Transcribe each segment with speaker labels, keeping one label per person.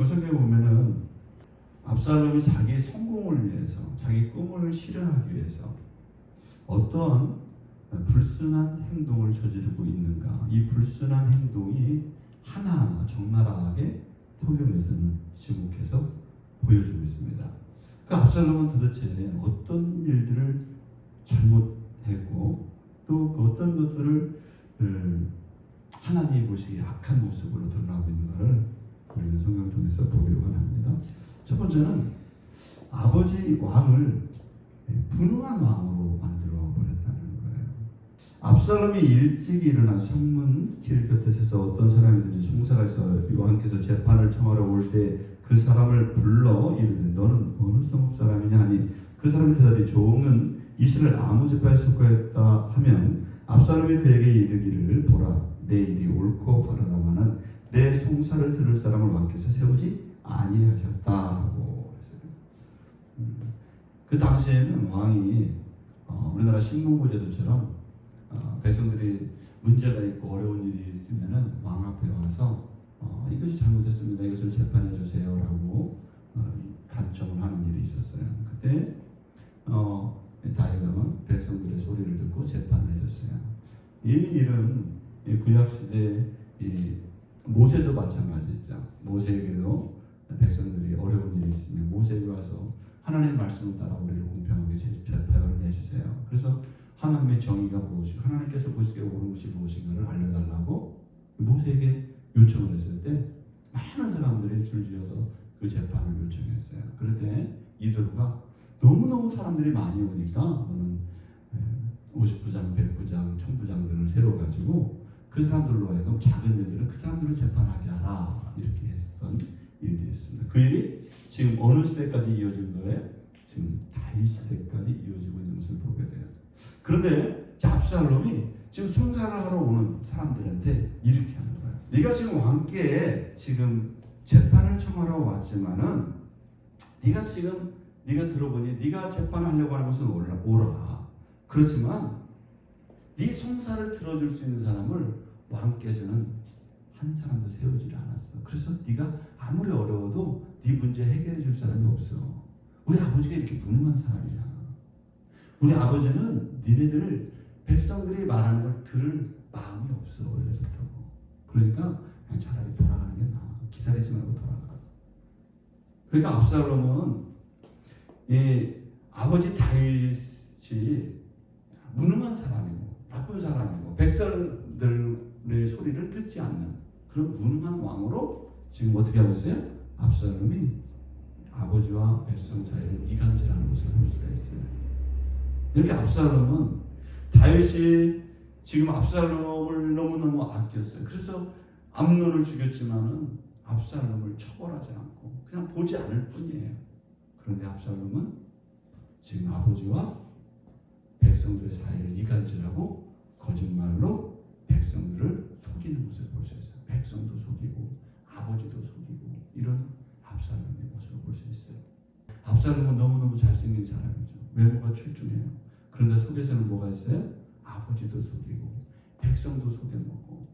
Speaker 1: 성경에 보면은 압살롬이 자기 성공을 위해서, 자기 꿈을 실현하기 위해서 어떠한 불순한 행동을 저지르고 있는가, 이 불순한 행동이 하나하나 적나라하게 성경에서는 지목해서 보여주고 있습니다. 그 압살롬은 도대체 어떤 일들을 잘못했고 또 그 어떤 것들을 하나님이 보시기에 악한 모습으로 드러나고 있는가를 우리는 성경을 통해서 보기를 원합니다. 첫 번째는 아버지 왕을 분노한 왕으로 만들어 버렸다는 거예요. 압살롬이 일찍 일어나 성문 길 곁에 서서 어떤 사람이든지 송사가 있어 왕께서 재판을 청하러 올 때 그 사람을 불러 이르되 너는 어느 성읍 사람이냐 하니 그 사람의 대답이 종은 이스라엘 아무 지파에 속하였다 하면 압살롬이 그에게 이르기를 보라 내 일이 옳고 바르다마는 내 송사를 들을 사람을 왕께서 세우지 아니하셨다고 했어요. 그 당시에는 왕이 우리나라 신문고제도처럼 백성들이 문제가 있고 어려운 일이 있으면은 왕 앞에 와서 이것이 잘못됐습니다. 이것을 재판해 주세요라고 간청을 하는 일이 있었어요. 그때 다윗은 백성들의 소리를 듣고 재판을 해줬어요. 이 일은 구약 시대 모세도 마찬가지죠. 모세에게도 백성들이 어려운 일이 있으면 모세에게 와서 하나님의 말씀을 따라 우리를 공평하게 재판을 해주세요. 그래서 하나님의 정의가 무엇이고 하나님께서 보시기에 옳은 것이 무엇인가를 알려달라고 모세에게 요청을 했을 때 많은 사람들이 줄지어서 그 재판을 요청했어요. 그런데 이들과 너무너무 사람들이 많이 오니까 너는 50부장, 100부장, 1000부장 등을 세워가지고 그 사람들로 하여금 작은 일들은 그 사람들을 재판하게 하라 이렇게 했던 일들이 있습니다. 그 일이 지금 어느 시대까지 이어진 거예요? 지금 다윗 시대까지 이어지고 있는 것을 보게 돼요. 그런데 압살롬이 지금 송사를 하러 오는 사람들한테 이렇게 하는 거예요. 네가 지금 왕께에 지금 재판을 청하러 왔지만은 네가 들어보니 네가 재판하려고 하는 것은 오라. 그렇지만 네 송사를 들어줄 수 있는 사람을 왕께서는 한 사람도 세우질 않았어. 그래서 네가 아무리 어려워도 네 문제 해결해 줄 사람이 없어. 우리 아버지가 이렇게 무능한 사람이야. 우리 아버지는 니네들 백성들이 말하는 걸 들을 마음이 없어. 원래부터. 그러니까 그냥 차라리 돌아가는 게 나아. 기다리지 말고 돌아가. 그러니까 압살롬은 이 아버지 다윗이 무능한 사람이고 나쁜 사람이고 백성들의 소리를 듣지 않는 그런 무능한 왕으로 지금 어떻게 하고 있어요? 압살롬이 아버지와 백성 사이를 이간질하는 것을 볼 수가 있어요. 이렇게 압살롬은 다윗이 지금 압살롬을 너무너무 아꼈어요. 그래서 암논을 죽였지만은 압살롬을 처벌하지 않고 그냥 보지 않을 뿐이에요. 그런데 압살롬은 지금 아버지와 백성들의 사이를 이간질하고 거짓말로 백성들을 속이는 모습을 볼 수 있어요. 백성도 속이고 아버지도 속이고 이런 압살롬의 모습을 볼 수 있어요. 압살롬은 너무너무 잘생긴 사람이죠. 외모가 출중해요. 그런데 속에서는 뭐가 있어요? 아버지도 속이고 백성도 속여먹고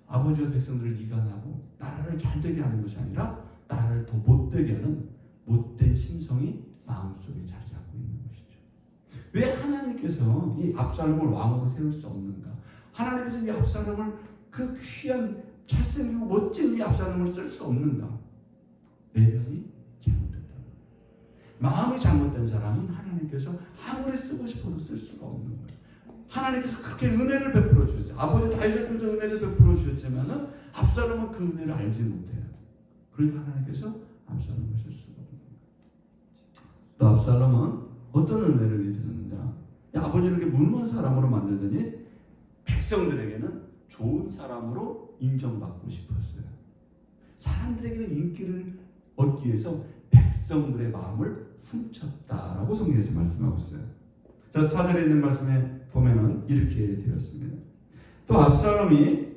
Speaker 1: 아버지와 백성들을 이간하고 나라를 잘되게 하는 것이 아니라 나라를 더 못되게 하는 못된 심성이 마음속에 자리 잡고 있는 것이죠. 왜 하나님께서 이 압살롬을 왕으로 세울 수 없는가? 하나님께서 이 압살롬을 그 귀한 잘생기고 멋진 이 압살롬을 쓸 수 없는가? 내면이 잘못됐다. 마음이 잘못된 사람은 하나님께서 아무리 쓰고 싶어도 쓸 수가 없는 거예요. 하나님께서 그렇게 은혜를 베풀어 주셨어요. 아버지 다윗을 통해서 은혜를 베풀어 주셨지만은 압살롬은 그 은혜를 알지 못해요. 그러니까 하나님께서 압살롬을 쓸 수가 없는 거예요. 또 압살롬은 어떤 은혜를 주셨느냐? 아버지를 이렇게 무능한 사람으로 만들더니 백성들에게는 좋은 사람으로 인정받고 싶었어요. 사람들에게는 인기를 얻기 위해서 백성들의 마음을 훔쳤다라고 성경에서 말씀하고 있어요. 자, 4절에 있는 말씀에 보면은 이렇게 되었습니다. 또 압살롬이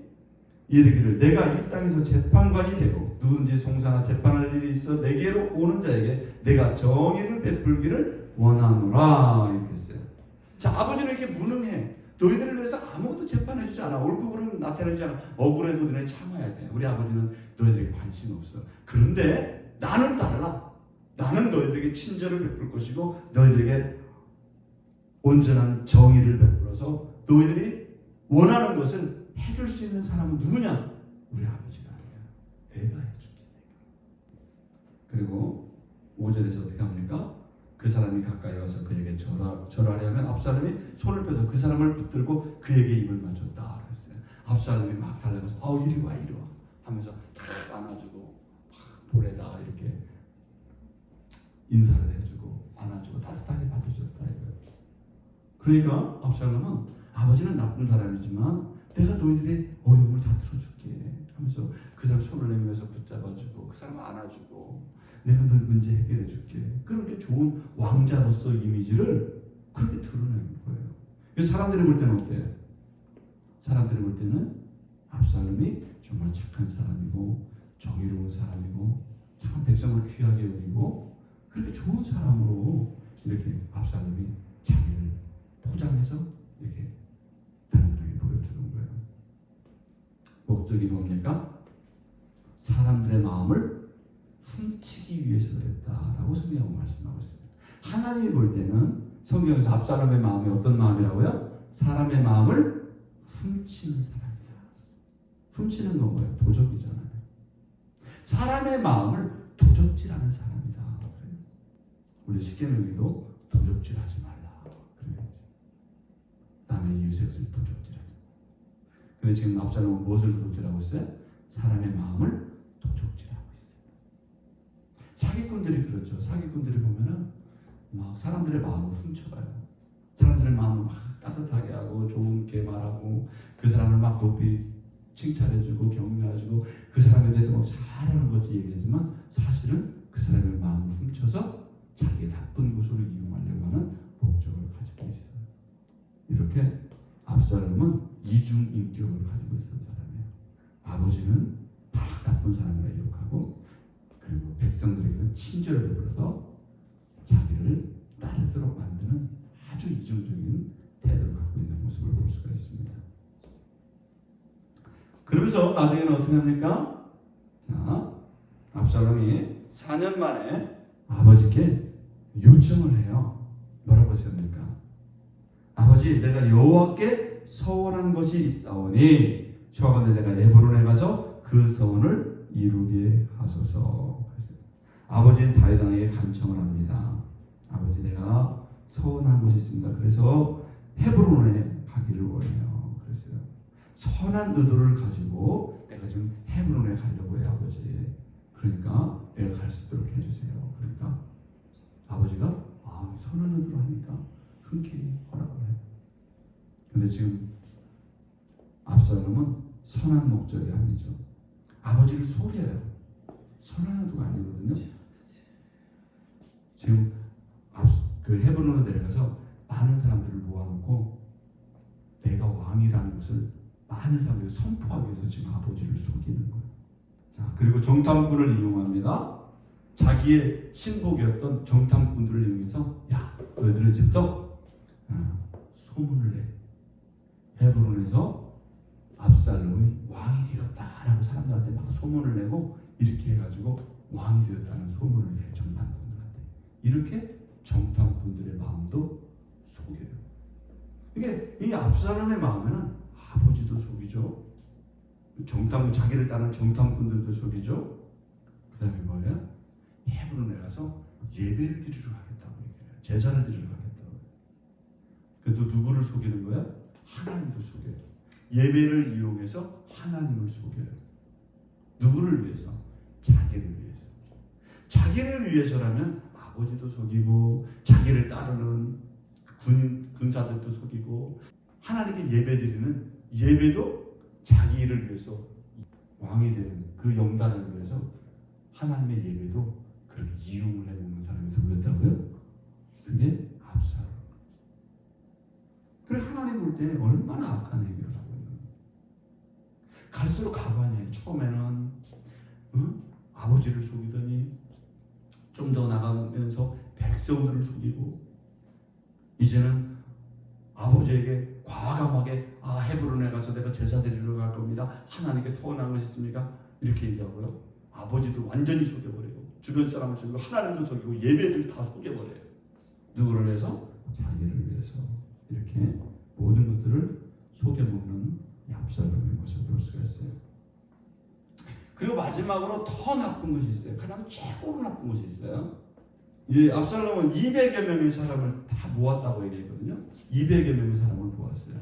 Speaker 1: 이르기를 내가 이 땅에서 재판관이 되고 누군지 송사나 재판할 일이 있어 내게로 오는 자에게 내가 정의를 베풀기를 원하노라 이렇게 했어요. 자, 아버지는 이렇게 무능해. 너희들을 위해서 아무것도 재판해주지 않아. 옳고 그름은 나타내지 않아. 억울해도 너네 참아야 돼. 우리 아버지는 너희들에게 관심 없어. 그런데 나는 달라. 나는 너희들에게 친절을 베풀 것이고 너희들에게 온전한 정의를 베풀어서 너희들이 원하는 것을 해줄 수 있는 사람은 누구냐? 우리 아버지가 아니야. 내가 해줄게. 그리고 5절에서 어떻게 합니까? 그 사람이 가까이 와서 그에게 절하려 하면 압살롬이 손을 펴서 그 사람을 붙들고 그에게 입을 맞췄다 그랬어요. 압살롬이 막 달려가서 이리 와 하면서 탁 안아주고 막 볼에다가 이렇게 인사를 해주고 안아주고 따뜻하게 받아줬다 이거예요. 그러니까 압살롬은 아버지는 나쁜 사람이지만 내가 너희들의 어려움을 다 들어줄게 하면서 그 사람 손을 내밀어서 붙잡아주고 그 사람 안아주고 내가 널 문제 해결해 줄게. 그렇게 좋은 왕자로서 이미지를 그렇게 드러내는 거예요. 그래서 사람들이 볼 때는 어때요? 사람들이 볼 때는 압살롬이 정말 착한 사람이고 정의로운 사람이고 참 백성을 귀하게 여기고 그렇게 좋은 사람으로 이렇게 압살롬이 자기를 포장해서 이렇게 사람들에게 보여주는 거예요. 목적이 뭡니까? 사람들의 마음을 훔치기 위해서 그랬다라고 성경은 말씀하고 있습니다. 하나님이 볼 때는 성경에서 압살롬의 마음이 어떤 마음이라고요? 사람의 마음을 훔치는 사람이다. 훔치는 건 뭐예요? 도적이잖아요. 사람의 마음을 도적질하는 사람이다. 우리 십계명에도 도적질하지 말라. 남의 이웃을 도적질하지. 근데 지금 압살롬은 무엇을 도적질하고 있어요? 사람의 마음을 도적질하고 있어요. 사기꾼들이 그렇죠. 사기꾼들이 보면은 막 사람들의 마음을 훔쳐가요. 사람들의 마음을 막 따뜻하게 하고 좋게 말하고 그 사람을 막 높이 칭찬해주고 격려해주고 그 사람에 대해서 막 잘하는 거지 얘기하지만 사실은 그 사람의 마음을 훔쳐서 자기의 나쁜 곳으로 이용하려고 하는 목적을 가지고 있어요. 이렇게 압살롬은 이중 인격을 가지고 있었던 사람이에요. 아버지는 다 나쁜 사람이라 욕하고 그리고 백성들에게는 친절을 베풀어서 자기를 따르도록 만드는 아주 이중적인 태도를 갖고 있는 모습을 볼 수가 있습니다. 그러면서 나중에는 어떻게 합니까? 자, 압살롬이 4년 만에 아버지께 요청을 해요. 뭐라고 하셨습니까? 아버지, 내가 여호와께 서원한 것이 있사오니 청하건대 내가 에브론에 가서 그 서원을 이루게 하소서. 아버지는 다윗 왕에게 간청을 합니다. 아버지, 내가 서원한 것이 있습니다. 그래서 헤브론에 가기를 원해요. 그랬어요. 선한 의도를 가지고 내가 지금 헤브론에 가려고 해요, 아버지. 그러니까 내가 갈 수 있도록 해주세요. 그러니까 아버지가 선한 의도로 하니까 흔쾌히 허락을 해요. 근데 지금 압살롬은 선한 목적이 아니죠. 아버지를 속여요. 선한 의도가 아니거든요. 지금 그 헤브론으로 내려가서 많은 사람들을 모아놓고 내가 왕이라는 것을 많은 사람들이 선포하기 위해서 지금 아버지를 속이는 거예요. 자, 그리고 정탐꾼을 이용합니다. 자기의 신복이었던 정탐꾼들을 이용해서 너희들은 지금부터 소문을 내. 헤브론에서 압살롬이 왕이 되었다라고 사람들한테 막 소문을 내고 이렇게 해가지고 왕이 되었다는 소문을 내. 정탐꾼들한테. 이렇게 정탐꾼들의 마음도 속여요. 이게 이 압살롬의 마음에는 아버지도 속이죠. 자기를 따르는 정탐꾼들도 속이죠. 그 다음에 뭐예요? 헤브론에 가서 예배를 드리러 가겠다고 얘기해요. 제사를 드리러 가겠다고 해요. 그래도 누구를 속이는 거야? 하나님도 속여요. 예배를 이용해서 하나님을 속여요. 누구를 위해서? 자기를 위해서. 자기를 위해서라면 아버지도 속이고 자기를 따르는 군사들도 속이고 하나님께 예배드리는 예배도 자기 일을 위해서 왕이 되는 그 영단을 위해서 하나님의 예배도 그렇게 이용을 해먹는 사람이 누구였다고요? 그게 압살롬. 그래 하나님 볼 때 얼마나 악한 행위를 하고 있는 거예요. 갈수록 가관이에요. 처음에는 아버지를 속이더니 좀 더 나가면서 백성들을 속이고 이제는 아버지에게 과감하게 헤브론에 가서 내가 제사 드리러 갈 겁니다. 하나님께 서원한 것이 있습니까? 이렇게 얘기하고요. 아버지도 완전히 속여버리고 주변 사람을 속이고 하나님도 속이고 예배들 다 속여버려요. 누구를 위해서? 자기를 위해서. 이렇게 모든 것들을 속여먹는 압살롬의 모습을 볼 수가 있어요. 그리고 마지막으로 더 나쁜 것이 있어요. 가장 최고로 나쁜 것이 있어요. 이 압살롬은 200여 명의 사람을 다 모았다고 얘기했거든요. 200여 명의 사람을 모았어요.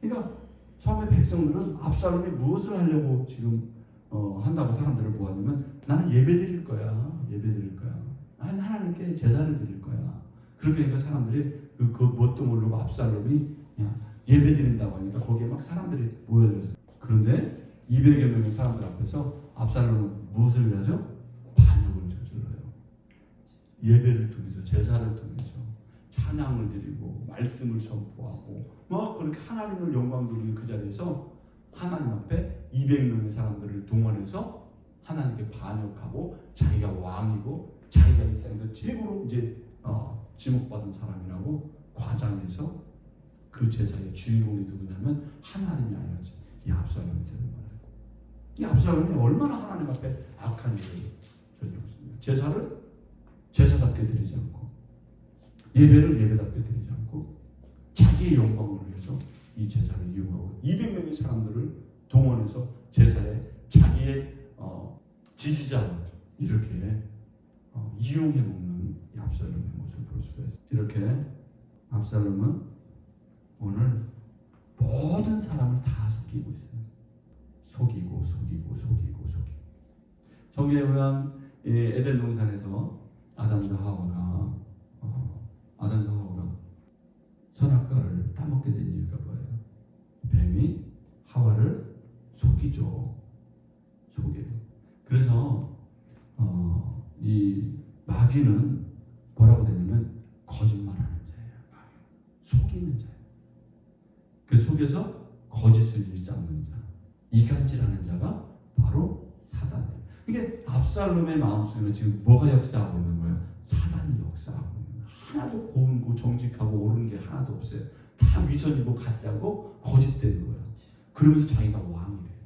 Speaker 1: 그러니까 처음에 백성들은 압살롬이 무엇을 하려고 지금 한다고 사람들을 모았냐면 나는 예배드릴 거야. 예배드릴 거야. 나는 하나님께 제사를 드릴 거야. 그렇게 하니까 사람들이 그 뭣도 모르고 압살롬이 그냥 예배드린다고 하니까 거기에 막 사람들이 모여들었어요. 그런데 200여 명의 사람들 앞에서 압살롬은 무엇을 하죠? 반역을 저질러요. 예배를 통해서 제사를 통해서 찬양을 드리고 말씀을 선포하고 막 그렇게 하나님을 영광 돌리는 그 자리에서 하나님 앞에 200명의 사람들을 동원해서 하나님께 반역하고 자기가 왕이고 자기가 이 세상에서 최고로 이제 지목받은 사람이라고 과장해서 그 제사의 주인공이 누구냐면 하나님이 아니라 이 압살롬이 되는 거예요. 이 압살롬이 얼마나 하나님 앞에 악한 일을 저질렀습니까? 제사를 제사답게 드리지 않고 예배를 예배답게 드리지 않고 자기의 영광을 위해서 이 제사를 이용하고 200명의 사람들을 동원해서 제사에 자기의 지지자를 이렇게 이용해 먹는 이 압살롬의 모습을 볼 수가 있어요. 이렇게 압살롬은 오늘 모든 사람을 다 속이고 있어요. 속이고. 성경에 보면 에덴 동산에서 아담과 하와가 선악과를 따먹게 된 이유가 뭐예요? 뱀이 하와를 속여요. 그래서 이 마귀는 뭐라고 되냐면 거짓말하는 자예요. 속이는 자예요. 그 속에서 거짓을 일삼는 자, 이간질하는 자가 바로 사단이에요. 이게 압살롬의 마음속에 지금 뭐가 역사하고 있는 거예요? 사단이 역사하고 있는 거예요. 하나도 고운고 정직하고 옳은 게 하나도 없어요. 다 위선이고 가짜고 거짓되는 거예요. 그러면서 자기가 왕이래요.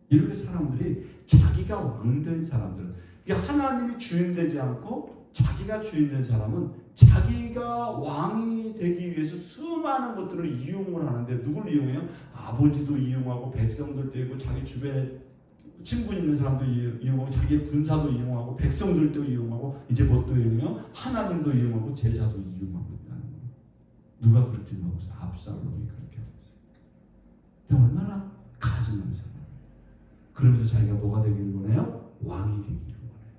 Speaker 1: 이렇게 사람들이 자기가 왕된 사람들은 그러니까 하나님이 주인되지 않고 자기가 주인된 사람은 자기가 왕이 되기 위해서 수많은 것들을 이용을 하는데 누굴 이용해요? 아버지도 이용하고 백성들도 있고 자기 주변에 친분 있는 사람도 이용하고 자기의 군사도 이용하고 백성들도 이용하고 이제 뭣도 이용해요? 하나님도 이용하고 제자도 이용하고 있다는 거예요. 누가 그렇게 하고 있어요? 압살롬이 그렇게 하고 있어요. 얼마나 가증한 사람. 그러면서 자기가 뭐가 되기를 원해요? 왕이 되기를 원해요.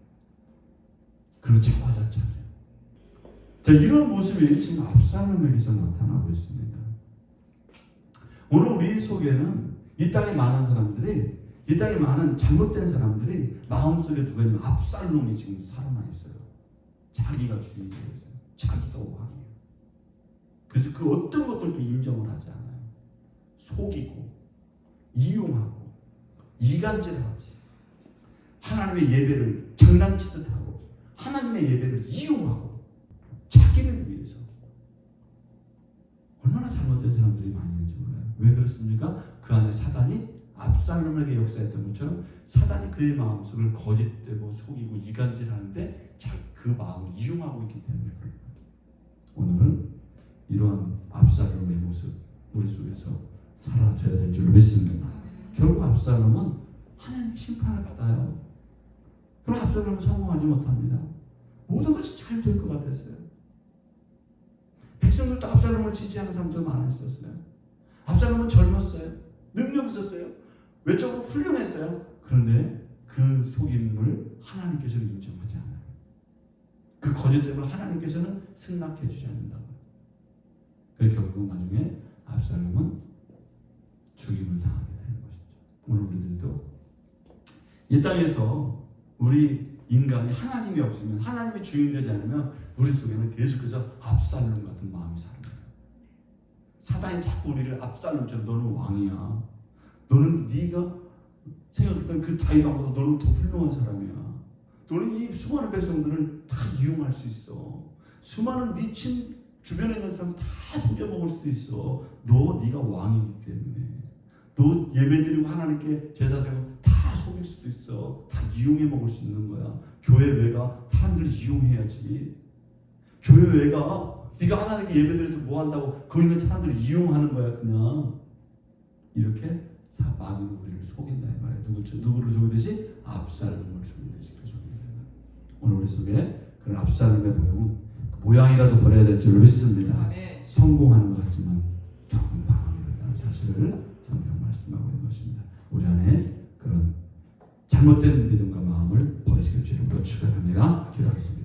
Speaker 1: 그리고 자화자찬해요. 자, 이런 모습이 지금 압살롬에게서 나타나고 있습니다. 오늘 우리 속에는 이 땅에 많은 사람들이 이 땅에 많은 잘못된 사람들이 마음속에 누가 있는 압살롬이 지금 살아나 있어요. 자기가 주인이 되어있어요. 자기가 왕이에요. 그래서 그 어떤 것들도 인정을 하지 않아요. 속이고 이용하고 이간질하지. 하나님의 예배를 장난치듯 하고 하나님의 예배를 이용하고 자기를 위해서. 얼마나 잘못된 사람들이 많이 있는지 몰라요. 왜 그렇습니까? 그 안에 사단이 압살롬에게 역사했던 것처럼 사단이 그의 마음속을 거짓되고 속이고 이간질하는데 그 마음을 이용하고 있기 때문에 그래요. 오늘은 이러한 압살롬의 모습 우리 속에서 사라져야 될 줄로 믿습니다. 결국 압살롬은 하나님 심판을 받아요. 그럼 압살롬은 성공하지 못합니다. 모든 것이 잘 될 것 같았어요. 백성들도 압살롬을 지지하는 사람도 많았었어요. 압살롬은 젊었어요. 능력 있었어요. 외적으로 훌륭했어요. 그런데 그 속임을 하나님께서는 인정하지 않아요. 그 거짓됨을 하나님께서는 승낙해 주지 않는다고요. 그래서 결국 나중에 압살롬은 죽임을 당하게 되는 것이죠. 오늘 우리들도 이 땅에서 우리 인간이 하나님이 없으면 하나님이 주인되지 않으면 우리 속에는 계속해서 압살롬 같은 마음이 살아요. 사단이 자꾸 우리를 압살롬처럼 너는 왕이야. 너는 네가 생각했던 그 다윗왕보다 너는 더 훌륭한 사람이야. 너는 이 수많은 백성들을 다 이용할 수 있어. 수많은 네 주변에 있는 사람 다 속여먹을 수도 있어. 네가 왕이기 때문에. 너 예배드리고 하나님께 제사드리고 다 속일 수도 있어. 다 이용해 먹을 수 있는 거야. 교회 외가 사람들이 이용해야지. 교회 외가 네가 하나님께 예배드려서 뭐 한다고 거기 있는 사람들이 이용하는 거야. 그냥 이렇게 마귀는 우리를 속인다 이 말이야. 누구를 속이듯이? 압살롬을 속이듯이 그 속인다. 오늘 우리 속에 그런 압살롬의 모형은 그 모양이라도 버려야 될 줄 믿습니다. 성공하는 것 같지만 조금 방황이라는 사실을 성경 말씀하고 있는 것입니다. 우리 안에 그런 잘못된 믿음과 마음을 버리시길 주님으로 축원합니다. 기도하겠습니다.